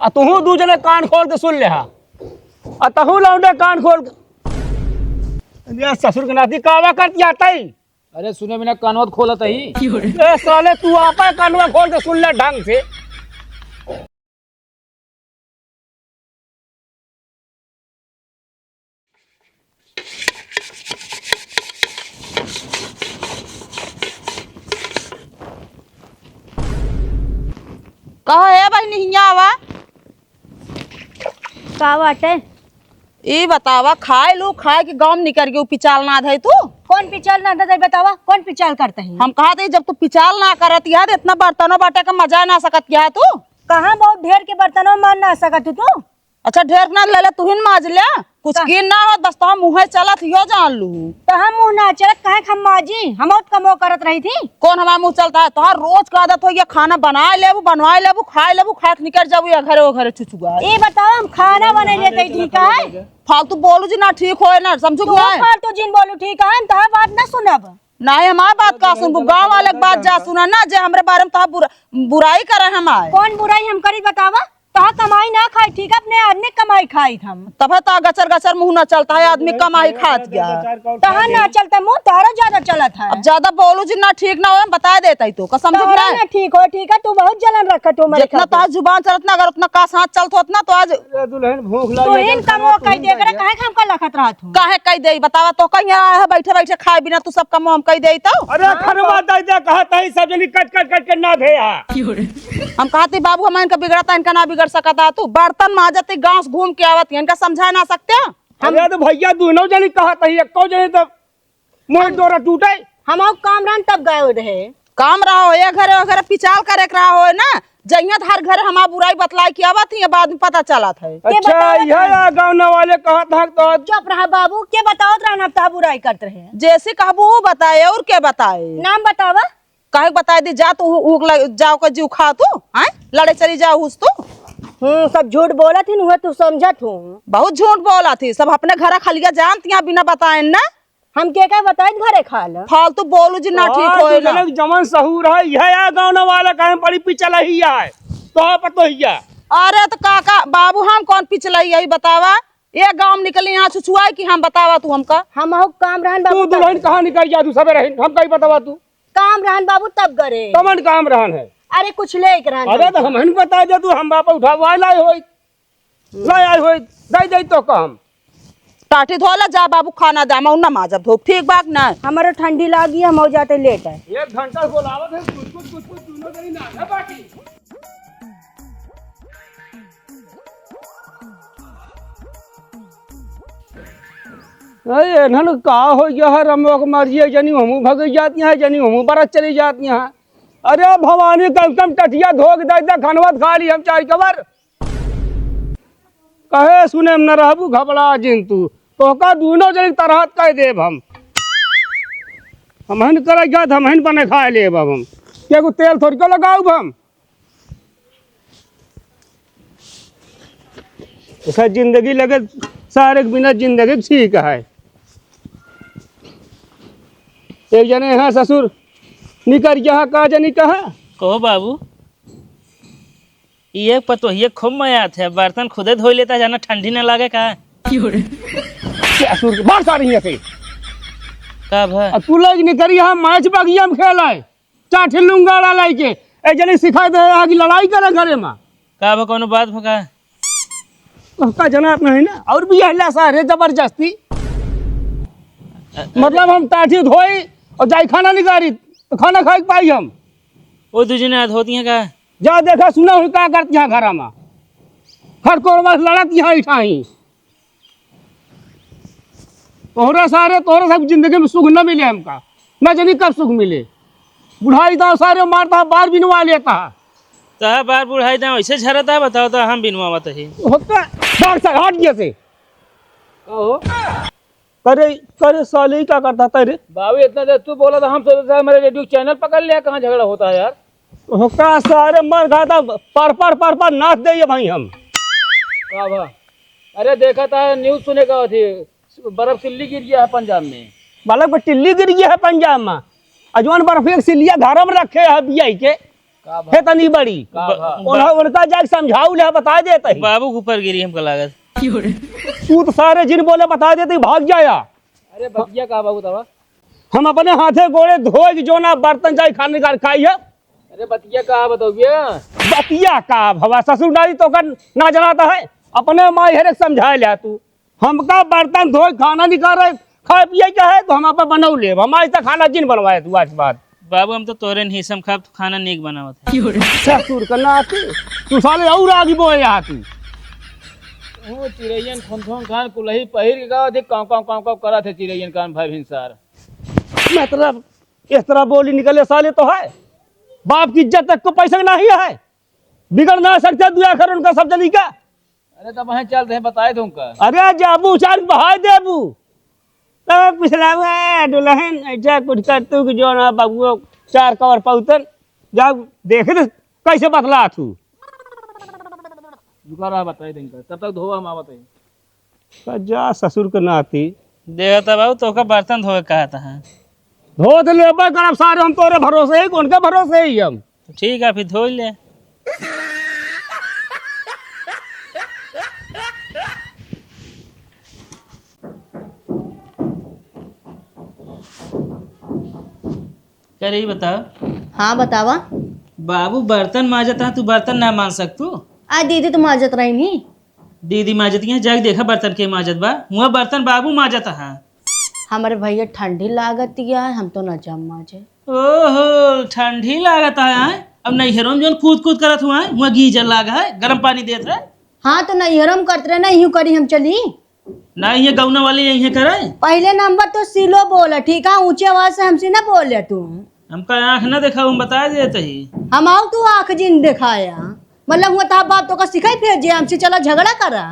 तुहू दू जने कान खोल के सुन ले तहू लौंडे कान खोल के ससुर के नाती कावा कर जाता ही। अरे सुने बिना कानवा खोलत ही। साले तू आपा कानवा खोल के सुन ले ढंग से। कहो है भाई नहीं आवा का बाटे? ई बतावा खाए लो खाए के गांव निकल गयो पिचाल ना धई तू। कौन पिचाल ना दे बतावा, कौन पिचाल करते हैं? हम कहा थे जब तू पिचाल ना करत यार इतना बर्तनों बाटे का मजा ना सकत क्या तू। कहाँ बहुत ढेर के बर्तनों मान ना सकत तू। अच्छा ढेर ना ले ले तू हिन माज ले कुछ गिन ना हो बस तो हम मुँह चलत यो जान लू। तो हम मुँह ना चलत कहे खम्माजी हम और कमो करत रही थी। कौन हमारा मुँह चलता है तोहार रोज का आदत हो गया खाना बनाए लेबू बनवाए लेबू खाए लेबू खा के निकल जाबू या घरे वो घरे चुचुगा। ये बताओ हम खाना बना लेते ठीक है? फालतू बोलू जी ना ठीक हो ना समझू तू फालतू जिन बोलू ठीक है, हम तोहार बात ना सुनब। नहीं हमारी बात का सुनबू गाँव वाले के बात जा सुना ना जे हमरे बारे में तोहार बुराई करे हमारे। कौन बुराई हम करी बतावा? तहा कमाई ना खाई ठीक है, अपने आदमी कमाई खाई हम। तब ता गचर गचर मुंह न चलता है आदमी कमाई खात गया। तहा ना चलता मुंह तारा ज्यादा चलत है। अब ज्यादा बोलू जी ना ठीक ना हो बता देता ही तो कसम से ना ठीक हो ठीक है, तू बहुत जलन रखा तू मेरे जितना तो जुबान चलत ना अगर उतना का हाथ चलत उतना तो आज दुल्हन भूख तू इन कमो कह दे करे काहे हम का लखत रहत हूं। काहे कह दे बतावा तो कहीं आया है बैठे बैठे खाए बिना तू सब कमो हम कह दे तो। अरे खरवा दे दे कहता ही सब जनी कट कट कट के ना दे हम कहते बाबू हम इनका बिगड़ता इनका ना बिगड़ सकता तू बर्तन माजते गांव घूम के आवत इनका समझा ना सकते। अरे तो भैया दोनों जनी कहता ही एको जनी तो मोह डोरा टूटे। हम कामरान तब गए रहे काम रहा हो या घरे वगैरह पिचाल करे रहा हो ना जइयत हर घर हमारा बुराई बतलाई की आवत ही बाद में पता चला था। अच्छा यह गाँव वाले कहता तो चुप रहा बाबू के बताओ रहना तहा बुराई करते रहे। जैसे कहबू वो बताए और क्या बताए नाम बतावा। काहे बता दी जा तू जाओ का जीव खा तू हैं लड़े चली जाओ हुस तू। सब झूठ बोला थी नुहे तू समझत हूँ। बहुत झूठ बोला थी सब अपने घर खलिया जानती हैं बिना बताए ना। हम के बताए घरे खा ला फालतू बोलू जी ना ठीक होए ना। जमन सहूर है यह गाँव वाला कहे बड़ी पिछल ही है तो पतो ही। अरे तो काका बाबू हम कौन पिछला यही बतावा ये गांव निकली यहाँ छुछुआई की हम बतावा तू हमका। हम काम रहन तू बाबू दुल्हन कहाँ निकल जा तू सब रहन हम कहीं बतावा तू काम रहन बाबू तब करे कमन काम रहन है। अरे कुछ ले के रहन। अरे तो हम बता दे तू हम बापा उठा लाए होई दे दे तो काम टाटी धोला जा बाबू खाना दे हम ना माजब धोप ठीक बात ना। हमारे ठंडी लागी हम हो जाते लेट है। 1 घंटा बोलावत है कुछ दोनों दिन ना है बाकी। अरे नन का हो गया है रमो के मर्जी जनी हमू भग जाती हैं जनी हमू बरस चली जाती हैं। अरे भवानी कम टटिया धोक दे दे खनवत खा ली हम चाय कबर कहे सुने न रहबू घबरा जिन तू तो का दोनों जनी तरह कह देब हम करे गया हम बने खा लेब हम के तेल थोड़ी को लगाऊ हम ऐसा जिंदगी लगे सारे बिना जिंदगी ठीक है। एक जने यहाँ ससुर निकल यहाँ का जनी कहा कहो बाबू ये पतो ये खूब मजा थे बर्तन खुदे धो लेता जाना ठंडी ना लगे का। ससुर बात आ रही है का भाई तू लोग निकल यहाँ मैच बगिया में खेल है चाठी लुंगाड़ा लाई के एक जने सिखा दे आगे लड़ाई करे घरे में का भा कोनो बात भगा का जना अपना है ना और भी हल्ला सारे जबरदस्ती मतलब हम टाठी धोई और जाई खाना निकाली तो खाना खाई पाई हम वो दूजने हाथ होती हैं का जा देखा सुना हुई क्या करती हैं घर में हर को लड़ती हैं इठाई तोहरा सारे तोहरा सब जिंदगी में सुख न मिले हमका न जानी कब सुख मिले बुढ़ाई तो सारे मारता बार बिनवा लेता तो बार बुढ़ाई था वैसे झरता बताओ तो हम बिनवा मत ही होता बार से हट गया से करे करे साले क्या करता था रे बाबू इतना देर तू बोला था हम सोचते थे मेरे रेडियो चैनल पकड़ लिया कहाँ झगड़ा होता है यार। होका सारे मर खाता पर नाच दे भाई हम वाह वाह। अरे देखा था न्यूज सुने का थी बर्फ सिल्ली गिर गया है पंजाब में बालक पर टिल्ली गिर गया है पंजाब में अजवान बर्फ एक सिलिया घर में रखे है बिया के का भा हे तनी बड़ी का भा ओला उनका जाके समझाऊ ले बता देते ही बाबू के ऊपर गिरी हमको लागत। तू तो सारे जिन बोले बता देते भाग जाया। अरे बतिया का बाबू तवा हम अपने हाथे गोड़े धोए के जो ना बर्तन जाए खाने का खाई है। अरे बतिया का बताओगे बतिया का भवा ससुर डाली तो कर ना जनाता है अपने माई हेरे समझा लिया तू हमका बर्तन धोए खाना नहीं कर रहे खाए पिए क्या है तो हम आप बनऊ ले हम आज तक खाना जिन बनवाए तू आज बात बाबू हम तो तोरे नहीं हम खा खाना नहीं बनावत है। ससुर करना आती तू साले और आगे बोले यहाँ तू वो चिड़ैयन खन खान कुलही पहिर के गाँव देख काँव करा थे चिड़ैयन कान भाई भिनसार मतलब इस तरह बोली निकले साले तो है बाप की इज्जत तक को पैसा नहीं है बिगड़ ना सकते दुआ कर उनका सब जनी का। अरे तब वहीं चलते हैं बताए तुमका अरे जाबू चार बहाय देबू तब पिछला हुआ दुल्हन ऐसा कुछ कर तू कि जो ना बाबू चार कवर पौतन जब देख दे कैसे बतला तू रुका रहा बताए तुमका तब तक धोआ हम बताइए जा ससुर के नाती देखा था बाबू तो का बर्तन धोए कहा था। धो तो ले करब सारे हम तोरे भरोसे ही उनके भरोसे ही हम ठीक है फिर धो ले। क्या रही बताओ। हाँ बतावा। बाबू बर्तन मांजता तू बर्तन ना मान सकतू। आ दीदी तुम आजत रही नहीं। दीदी मांजती है जाके देखा बर्तन के मांजत बा हुआ बर्तन बाबू मांजता है। हमारे भैया ठंडी लागत है हम तो न जम माजे। ओहो ठंडी लागत है अब नैहरों में जो कूद करत हुआ है वहाँ गीजर लागा है गर्म पानी देत है। हाँ तो नैहरम करते रहे ना यूं करी हम चली ना ये गौना वाले यही करे। पहले नंबर तो सिलो बोला ठीक है ऊंचे आवाज से हमसे ना बोले तू। हमका आँख ना देखा हम बता देते ही। हम आओ तू आँख जिन दिखाया मतलब हुआ था बाप तो का सिखाई भेजे हमसे चला झगड़ा करा।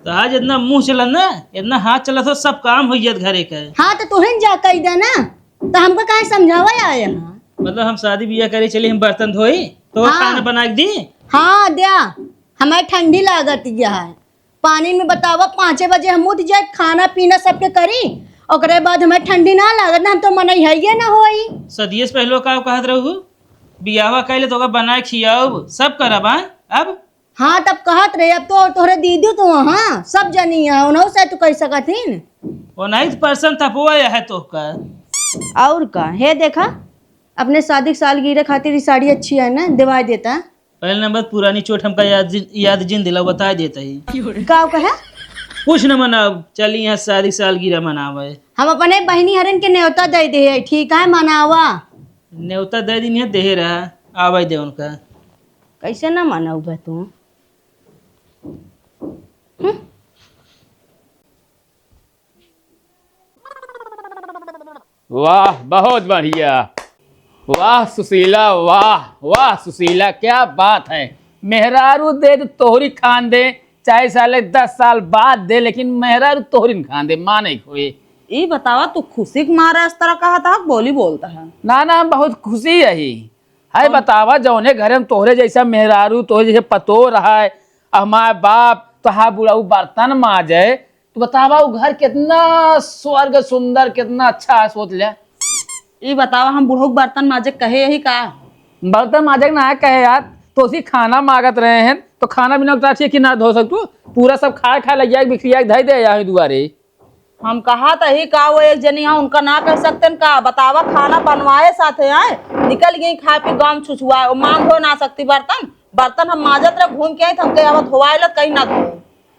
तो आज इतना मुंह चला ना इतना हाथ चला तो सब काम हो जात घरे का। हाँ तो तुहन जा कही दे ना तो हमको कहे समझावा आया। मतलब हम शादी ब्याह करे चले हम बर्तन धोई तो हाँ। खाना बना के दी। हाँ दिया हमें ठंडी लागत है पानी में बतावा 5 बजे हम उठ जाए खाना पीना सबके करी ओकरे बाद हमें ठंडी ना लागत ना हम तो मन है ना होई। सदिये से पहले का कहत रहू बियाह कैले तो ओका बनाए खियाओ सब करब अब। हाँ तब कहत रहे अब तो तोहरे दीदी तो हाँ सब जनी है उन्हों से तू कह सकथिन। वो नहीं पर्सन तपवा है तो का और का हे देखा अपने शादी की सालगिरह खातिर ये साड़ी अच्छी है ना दिवा देता। पहले नंबर पुरानी चोट हमका याद जिन दिला बता देता ही का कहे कुछ न मनाओ चली यहाँ शादी सालगिरह मनावे। हम अपने बहनी हरन के न्योता दे दे ठीक है मनावा। न्योता दे दिन है दे रहा आवे दे उनका कैसे ना मनाऊ बे तू। वाह बहुत बढ़िया वाह सुशीला वाह वाह सुशीला क्या बात है। मेहरारू दे तो तोहरी खान दे चाहे साले 10 साल बाद दे लेकिन मेहरारू तोहरी खान दे माँ नहीं खोए। ये बतावा तू खुशी के मारा इस तरह कहा था बोली बोलता है ना ना बहुत खुशी रही है बतावा जौने घर में तोहरे जैसा मेहरारू तोहरे जैसे पतो रहा है हमारे बाप तो हा बुढ़ाऊ बर्तन माजे तो बतावा वो घर कितना स्वर्ग सुंदर कितना अच्छा है सोच ले। ये बतावा हम बूढ़ों बर्तन माजे कहे यही का बर्तन माजे ना कहे यार तो उसी खाना मांगत रहे हैं तो खाना बिना चाहिए कि ना धो सकतू पूरा सब खा लग जाए बिखरिया धई दे यहाँ दुआरे। हम कहा था ही का वो एक जनी यहाँ उनका ना कह सकते का बतावा खाना बनवाए साथे आए निकल गई खा पी गाँव छुछुआ मान धो ना सकती बर्तन बर्तन हम माजत रहे घूम के आई हम कहे धोवाए कहीं ना धो।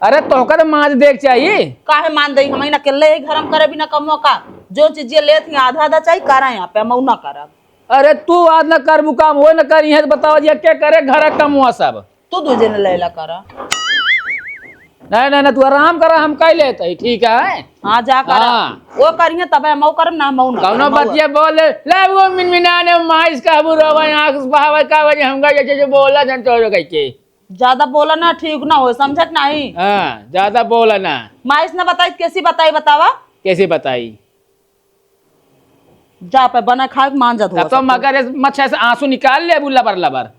अरे तोहका माज देख चाहिए काहे मान दई हम अकेले ही घर में करे बिना कमो का जो चीजें ले थी आधा आधा चाहिए करा यहाँ पे मऊ ना करा। अरे तू आज न कर मुकाम वो न कर ये बताओ जी क्या करे घर कम हुआ सब तू दूजे ने लेला करा। नहीं नहीं तू आराम करा हम कह लेते ठीक है। हाँ जा करा हाँ। वो करिए तब मऊ करम ना मऊ ना कौनो बतिया बोल ले वो मिनमिनाने माइस का बुरावा आंख बहावे का वजह हमका जैसे बोला जन तो के ज्यादा बोला ना ठीक ना हो समझत नहीं। हाँ ज्यादा बोला ना माइस ने बताई कैसी बताई बतावा कैसे बताई जा पे बना खा मान जा तब तो मगर मच्छर से आंसू निकाल ले अबू लबर लबर।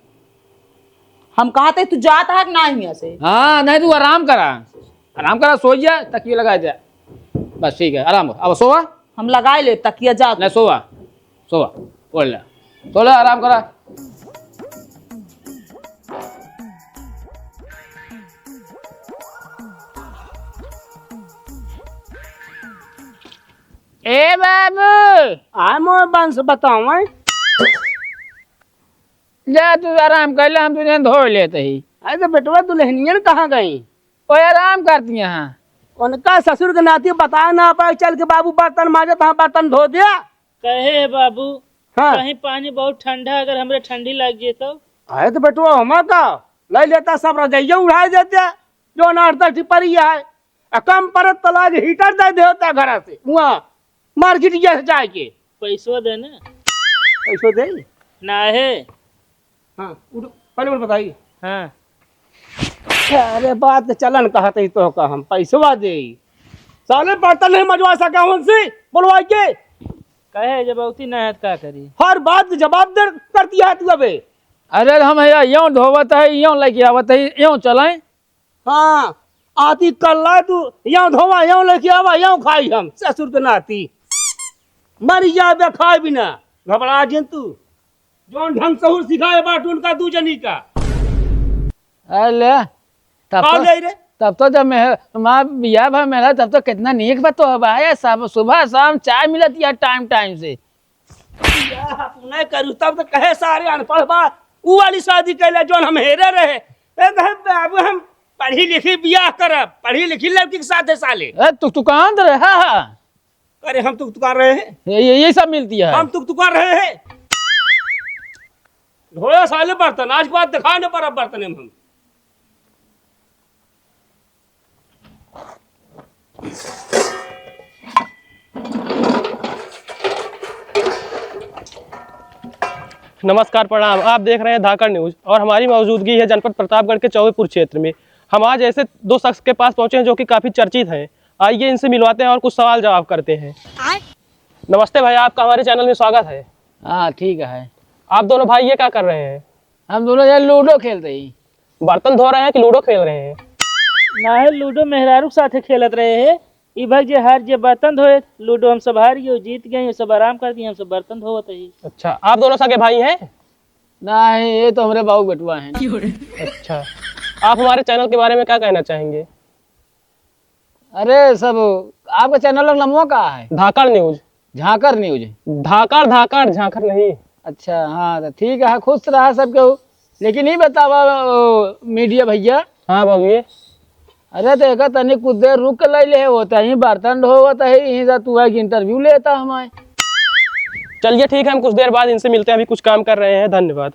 हम कहा थे तू जाता है नहीं ऐसे। हाँ नहीं तू आराम करा सो जा तकिया लगा जा बस ठीक है आराम अब सोवा हम लगाए ले तकिया जा नहीं सोवा बोल सो ले आराम करा। ए बाबू आए मोए बंश बताओ जा तू आराम कर ले, हम तुझे धो लेते ही। अरे तो बेटवा दुल्हनियन कहाँ गई? ओए आराम करती यहाँ। उनका ससुर के नाती बता ना पाए, चल के बाबू बर्तन माजे तो बर्तन धो दिया। कहे बाबू हाँ कहीं पानी बहुत ठंडा है, अगर हमरे ठंडी लग जाए तो। अरे तो बेटवा हम का ले लेता, सब रजाइया उड़ा देते जो नाश्ता टिपरी है। कम परत तो लाज हीटर दे देता घर से वहाँ मार्केट जैसे जाके पैसो दे ना। ऐसो दे। ना है। हाँ उठ, पहले बोल बताइए। हाँ अरे बात चलन कहते तो का हम पैसवा दे साले बर्तन नहीं मजवा सका उनसे बोलवा के। कहे जब उती ना है तो का करी। हर बात जवाब दे करती है तू अबे। अरे हम यूं धोवत है, यूं लेके आवत है, यूं चलें। हाँ आती कल तू यो धोवा यो लेके आवा यो खाई हम ससुर के नाती मरी जाबे खाए बिना घबरा जिन तू जोन ढंग सहूर सिखाए बाट उनका दू जनी का अरे तब खा तो ले रे। तब तो जब माँ बिया भा मेरा तब तो कितना नेक बा तो अब आया, सब सुबह शाम चाय मिलती है टाइम टाइम से। तू नहीं करू तब तो कहे सारे अनपढ़ बा ऊ वाली शादी कैले जोन हम हेरे रहे बाबू हम पढ़ी लिखी बियाह करब पढ़ी लिखी लड़की के साथ है साले। तू दुकान तो रहा है। अरे हम तुक तुकार रहे हैं ये सब मिलती है। हम तुक तुकार रहे हैं धोया साले बर्तन आज के बाद दिखाने पर अब बर्तन हम नमस्कार प्रणाम। आप देख रहे हैं धाकड़ न्यूज और हमारी मौजूदगी है जनपद प्रतापगढ़ के चौबेपुर क्षेत्र में। हम आज ऐसे दो शख्स के पास पहुंचे हैं जो कि काफी चर्चित हैं। आइए इनसे मिलवाते हैं और कुछ सवाल जवाब करते हैं। नमस्ते भाई, आपका हमारे चैनल में स्वागत है। हाँ ठीक है। आप दोनों भाई ये क्या कर रहे हैं? हम दोनों यार लूडो खेलते ही। बर्तन धो रहे हैं कि लूडो खेल रहे हैं? ना है लूडो मेहरारू के साथे खेलत रहे है। ई भाग जे हार जे बर्तन धोए लूडो हम सब हार गए जीत गए, ये सब आराम कर दिए, हम सब बर्तन धोवत ही। अच्छा, आप दोनों सगे भाई हैं? नहीं ये तो हमारे बाबू बेटुआ हैं। अच्छा, आप हमारे चैनल के बारे में क्या कहना चाहेंगे? अरे सब आपका चैनल का नाम का है? धाकड़ न्यूज। झाकर न्यूज। धाकड़ धाकड़ झाकर नहीं। अच्छा हाँ तो ठीक है, खुश रहा सब केहू। लेकिन ये बतावा मीडिया भैया। हाँ बोलिए। अरे देखा तनी कुछ देर रुक के ले होता है, बर्तन ढोवत है, यहीं से तू एक इंटरव्यू लेता हमारे। चलिए ठीक है, हम कुछ देर बाद इनसे मिलते हैं, अभी कुछ काम कर रहे हैं। धन्यवाद।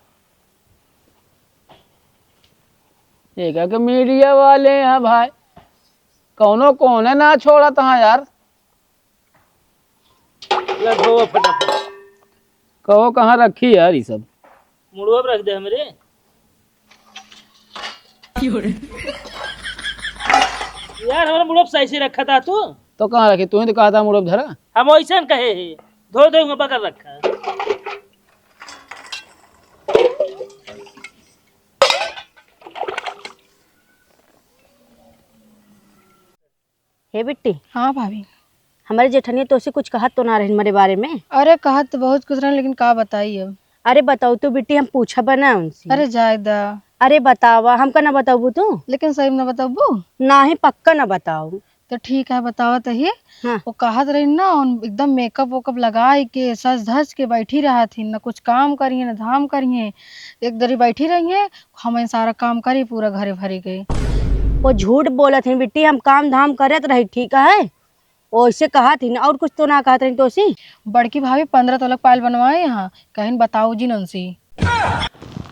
देखा कि मीडिया वाले हैं भाई, कौनो कोने ना छोड़ा था यार। धोवा फटाफट कहो कहाँ रखी यार ये सब? मुड़वा पे रख दे हमरे। यार हमारा मुड़वा सही से रखा था तू। तो कहाँ रखी? तू ही तो कहा था मुड़ब धरा। हम वैसा कहे है धो धो में पकड़ रखा। हे बिट्टी। हाँ भाभी। हमारे जेठनिया तो उसे कुछ कहत तो ना रहे हमारे बारे में। अरे कहा तो बहुत कुछ रहा, लेकिन का बताइए अब। अरे बताओ तो बिट्टी, हम पूछा बना उनसे। अरे जायदा। अरे बतावा, हमका ना बताऊ तू। लेकिन सही में ना बताबू। ना ही पक्का ना बताओ। तो ठीक है बतावा तो ही। हाँ। वो कहत रही ना एकदम मेकअप वेकअप लगाए के सज धज के बैठी रहा थी, ना कुछ काम करिए ना धाम करिए, एक दरी बैठी रही है। हमें सारा काम करी, पूरा घरे भरी गई। वो झूठ बोलत है बिट्टी, हम काम धाम करत रही ठीक है। वो ऐसे कहा थी ना, और कुछ तो ना कहत रही तो सी। बड़की भाभी 15 तोलक पायल बनवाए यहाँ, कहीं बताओ जी नंसी।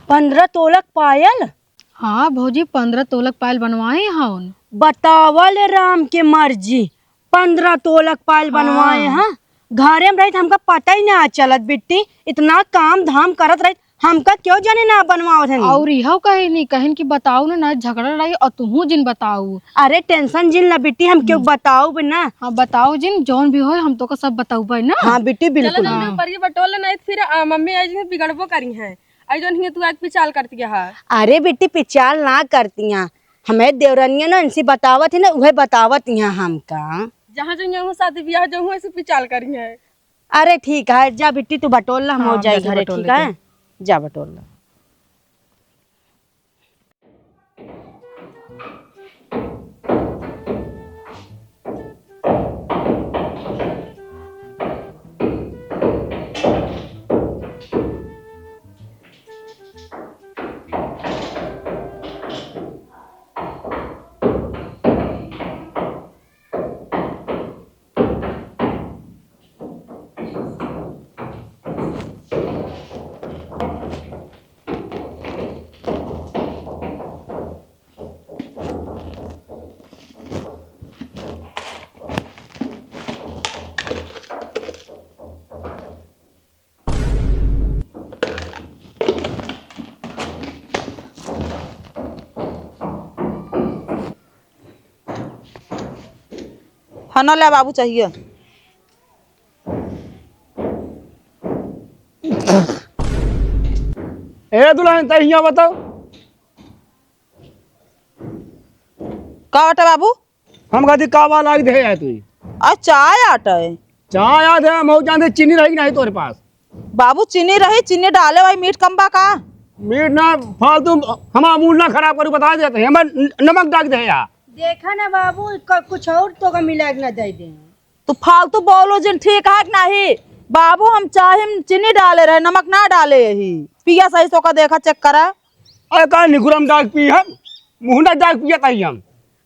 15 तोलक पायल? हाँ भौजी 15 तोलक पायल बनवाए यहाँ उन। बतावल राम के मर्जी, 15 तोलक पायल बनवाए। हाँ घरे में रही हमका पता ही ना चलत बिट्टी, इतना काम धाम करत रही हमका क्यों जाने ना बनवावत है। और यह कहीं नहीं कहीं कि बताऊ ना झगड़ा रही और तुमू जिन बताऊ। अरे टेंशन जिन ना बिट्टी, हम क्यों बताऊ बिना। हाँ बताओ जिन जौन भी हो हम तो का सब बताऊ भाई ना। हाँ बिट्टी बिल्कुल। पर ये बटोल नहीं फिर मम्मी आज में बिगड़बो करी है। आई जोन ही तू आज पिचाल करती है। अरे बिट्टी पिचाल ना करतियाँ, हमें देवरनिया ना इनसे बतावत है ना, वह बतावत यहाँ हमका। जहाँ जो शादी ब्याह जो ऐसे पिचाल करी है। अरे ठीक है जा बिट्टी तू बटोल ला, हम हो हाँ, जाए जा घरे बटोल ठीक लेके। है। जा बटोल ला। खाना ले बाबू चाहिए। ए दुल्हन तहिया बताओ का बटे बाबू? हम कहती कावा लाग दे है तू आज चाय आटा है चाय याद है मऊ जानते चीनी रहेगी नहीं तोरे पास बाबू। चीनी रही, चीनी डाले भाई, मीठ कम बा का? मीट ना फालतू हमारा मूड ना खराब करू बता देते हैं हमें नमक डाल दे यार। देखा ना बाबू कुछ और तो का मिला के ना दे दे। तू फालतू बोलो जिन ठीक है कि नहीं बाबू? हम चाहे चीनी डाले रहे, नमक ना डाले यही। पिया सही तो का देखा, चेक करा। अरे का निकुरम डाक पी हम मुँह ना डाक पिया कहीं हम।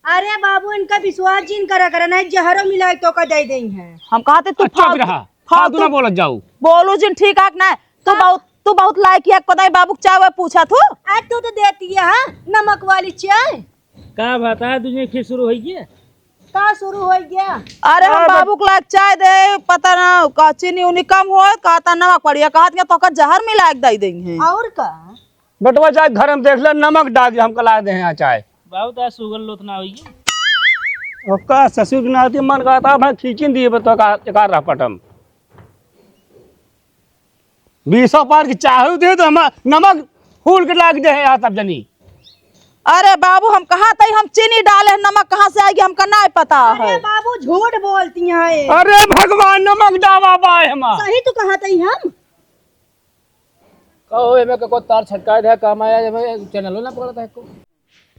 अरे बाबू इनका विश्वास जिन करा करा नहीं जहरो मिला के तो का दे दे हैं। हम कहते तू अच्छा भी रहा फालतू ना बोलत जाऊ। बोलो जिन ठीक है कि नहीं? तू बहुत लायक है, पता है बाबू चाय वो पूछा तू। आज तू तो देती है हाँ? नमक वाली चाय का बता तुझे फिर शुरू हो गया? का शुरू हो गया? अरे हम बाबू को लायक चाय दे, पता ना का चीनी उनी कम हो, कहता नमक पड़िया, कहत तो का जहर मिला के दे देंगे। और का बटवा चाय घर में देख ले नमक डाल हमको ला दे यहाँ चाय। बाबू तो शुगर लोथ ना होगी। और का ससुर के नाते मन कहता भाई खींचिन दिए तो का रहा पटम 20 पार की चाह दे तो हम नमक फूल के लाग दे यहाँ तब जनी। अरे बाबू हम कहा था हम चीनी डाले, नमक कहाँ से आएगी हमका नहीं पता है। अरे बाबू झूठ बोलती हैं। अरे भगवान नमक डावा बाय हम सही तो कहा था हम। कहो एमे को तार छटका दे काम आया जब चैनल ना पकड़ता है को।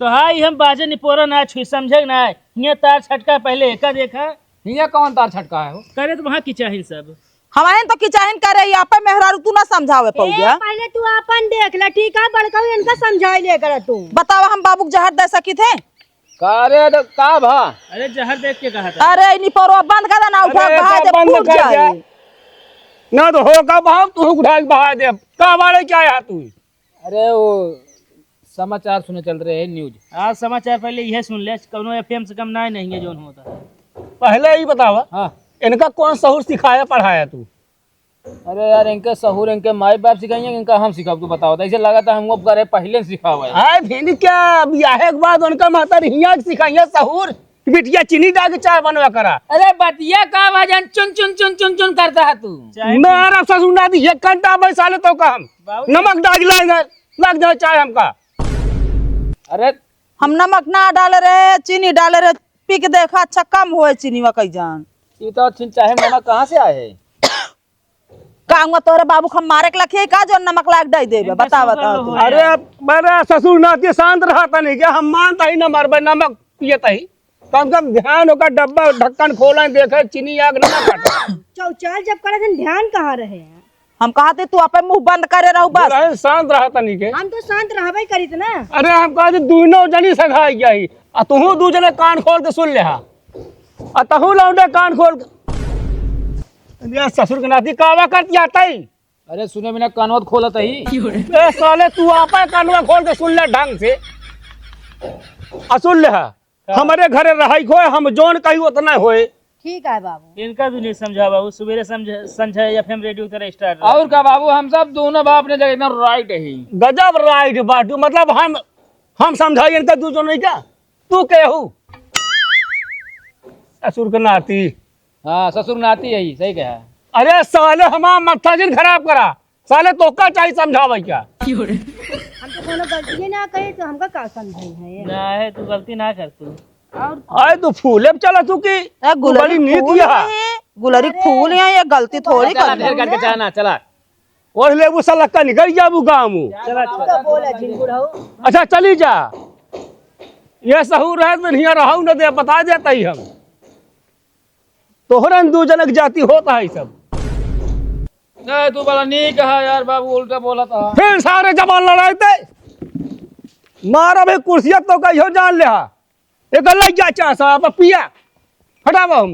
तो हाई हम बाजे निपोरा ना छुई समझे ना ये तार छटका पहले एका देखा हिया कौन तार छटका है हो? करे तो वहाँ की चाहिए सब। हमारे तो किचाहिन करे यहाँ पे मेहरारू तू ना समझावे पौ गया। पहले तू अपन देख ले ठीक है, बड़का इनका समझाई ले कर तू। बताओ हम बाबू को जहर दे सकी थे? कारे तो का भा अरे जहर देख के कहा था। अरे नी पर बंद कर देना, उठा अरे बहा दे, बंद फूट कर जाए। दे। ना तो हो का भाव तू उठा के बहा दे का वाले क्या है तू। अरे वो समाचार सुने चल रहे हैं न्यूज। आज समाचार पहले यह सुन ले, कौनो एफएम से कम ना नहीं है जो होता है। पहले ही बतावा हाँ इनका कौन सहूर सिखाया पढ़ाया तू। अरे यार इनके सहूर इनके माई बाप सिखाइए, इनका हम सिखाओ। तू बताओ तो ऐसे लगा था हमको करे पहले सिखावा है। आए फिर क्या ब्याह के बाद उनका माता हिया सिखाइया सहूर बिटिया चीनी डाल के चाय बनवा करा। अरे बतिया का वजन चुन चुन चुन चुन चुन करता है तू। मेरा ससुर ना दी 1 घंटा बैसा ले तो का हम नमक डाल लग जाए चाय हमका। अरे हम नमक ना डाले रहे, चीनी डाले रहे, पी के देखा अच्छा कम हुए चीनी में कई जान। ये तो छिन चाहे नमक कहाँ से आए है? कहूँगा तोरे बाबू हम मारे के लखिए का जो नमक लाग दे देबे? बता बता तू। अरे मेरा ससुर नाती शांत रहता नहीं क्या हम मानता ही न मरबे नमक पियता ही कम कम ध्यान होकर डब्बा ढक्कन खोला देखे चीनी आग नमक काटा। चौचाल जब करे थे ध्यान कहाँ रहे हैं? हम कहते तू अपन मुंह बंद करे रहू बस। दुल्हन शांत रहता नहीं के। हम तो शांत रहबे करित ना। अरे हम कहते दोनों जनी सगाई गई आ तू दू जने कान खोल के सुन ले आ तहू लौंडे कान खोल के ये ससुर के नाती कावा करती आता ही। अरे सुने बिना कानवत खोलत ही। ए साले तू आपा कानवा खोल के सुन ले ढंग से आ सुन ले हमारे घरे रहाई खोए हम जोन कही उतना होए। ठीक है बाबू। इनका भी नहीं समझा बाबू, सवेरे समझा एफएम रेडियो तरह स्टार्ट। और का बाबू हम सब दोनों बाप अपने जगह एकदम राइट है। गजब राइट बाटू मतलब हम समझाई इनका तू जो नहीं क्या तू केहू ससुर के नाती। हाँ ससुर नाती है सही कहा। अरे साले हमारा मत्था जिन खराब करा साले तो का चाहिए समझावे क्या। हम तो कोनो गलती ना करे तो हमका का समझाई है? ना है तू गलती ना कर तू। आए तू फूले पे चला तू की बड़ी नीत यह गुलरी फूल है, ये गलती थोड़ी चला कर। ढेर करके चाहना चला और ले वो साला का निकल जाबू गाँव। तो बोला झिंगुर हो। अच्छा चली जा ये सहूर है तो नहीं रहू न दे बता देता ही हम तोहरन दू जनक जाति होता है सब। नहीं तू बड़ा नहीं कहा यार बाबू, उल्टा बोला था। फिर सारे जवान लड़ाते मारा भाई कुर्सिया तो कहियो जान ले एक गल्ला क्या चाह साहब पिया हटावा हम।